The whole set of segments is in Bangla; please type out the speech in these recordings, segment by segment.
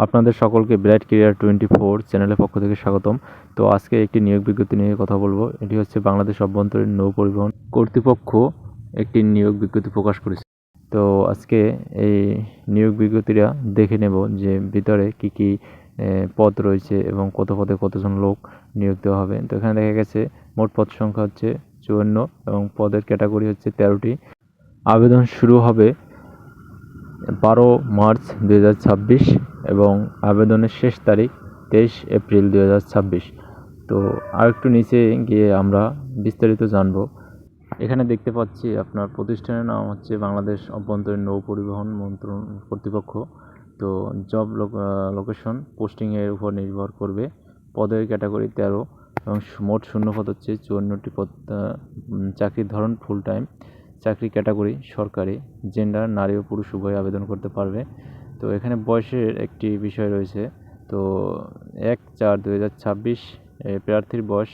আপনাদের সকলকে ব্রাইট ক্যারিয়ার 24 চ্যানেলের পক্ষ থেকে স্বাগতম। তো আজকে একটি নিয়োগ বিজ্ঞপ্তি নিয়ে কথা বলবো। এটি হচ্ছে বাংলাদেশ অভ্যন্তরীণ নৌ পরিবহন কর্তৃপক্ষ একটি নিয়োগ বিজ্ঞপ্তি প্রকাশ করেছে। তো আজকে এই নিয়োগ বিজ্ঞপ্তিটা দেখে নেব যে ভিতরে কি কি পদ রয়েছে এবং কত পদে কতজন লোক নিয়োগ দেওয়া হবে। তো এখানে দেখা গেছে মোট পদ সংখ্যা হচ্ছে 54 এবং পদের ক্যাটাগরি হচ্ছে 13টি। আবেদন শুরু হবে 12 মার্চ 2026 এবং আবেদনের শেষ তারিখ 23 এপ্রিল 2026। তো আরেকটু নিচে গিয়ে আমরা বিস্তারিত জানব। এখানে দেখতে পাচ্ছি আপনার প্রতিষ্ঠানের নাম হচ্ছে বাংলাদেশ অভ্যন্তরীণ নৌ পরিবহন মন্ত্রণ কর্তৃপক্ষ। তো জব লোকেশন পোস্টিংয়ের উপর নির্ভর করবে। পদের ক্যাটাগরি 13 এবং মোট শূন্যপদ হচ্ছে 54টি পদ। চাকরির ধরন ফুল টাইম। চাকরি ক্যাটাগরি সরকারি। জেন্ডার নারী ও পুরুষ উভয় আবেদন করতে পারবে। তো এখানে বয়সের একটি বিষয় রয়েছে। তো 1/4/2026 প্রার্থীর বয়স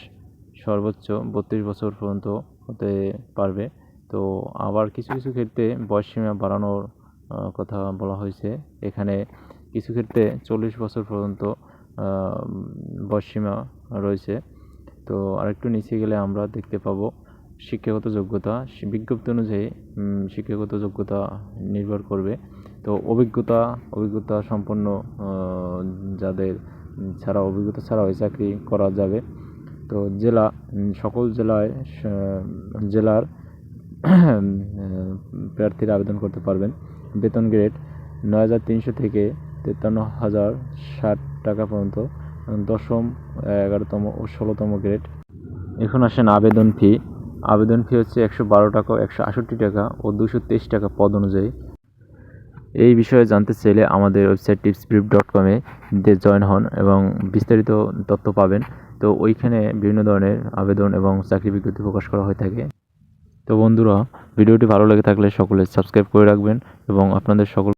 সর্বোচ্চ 32 বছর পর্যন্ত হতে পারবে। তো আবার কিছু কিছু ক্ষেত্রে বয়সসীমা বাড়ানোর কথা বলা হয়েছে। এখানে কিছু ক্ষেত্রে 40 বছর পর্যন্ত বয়সসীমা রয়েছে। তো আরেকটু নিচে গেলে আমরা দেখতে পাবো শিক্ষাগত যোগ্যতা। বিজ্ঞপ্তি অনুযায়ী শিক্ষাগত যোগ্যতা নির্ভর করবে। তো অভিজ্ঞতা সম্পন্ন যাদের অভিজ্ঞতা ছাড়াও এই চাকরি করা যাবে। তো সকল জেলার প্রার্থীরা আবেদন করতে পারবেন। বেতন গ্রেড 9,300 থেকে 53,060 টাকা পর্যন্ত। 10ম, 11তম ও 16তম গ্রেড। এখন আসেন আবেদন ফি। আবেদন ফি হচ্ছে 112 টাকা, 168 টাকা ও 223 টাকা পদ অনুযায়ী। এই বিষয়ে জানতে চাইলে আমাদের ওয়েবসাইট tipsbrief.com জয়েন হন এবং বিস্তারিত তথ্য পাবেন। তো ওইখানে বিভিন্ন ধরনের আবেদন এবং চাকরি বিজ্ঞপ্তি প্রকাশ করা হয়ে থাকে। তো বন্ধুরা, ভিডিওটি ভালো লেগে থাকলে সকলে সাবস্ক্রাইব করে রাখবেন এবং আপনাদের সকল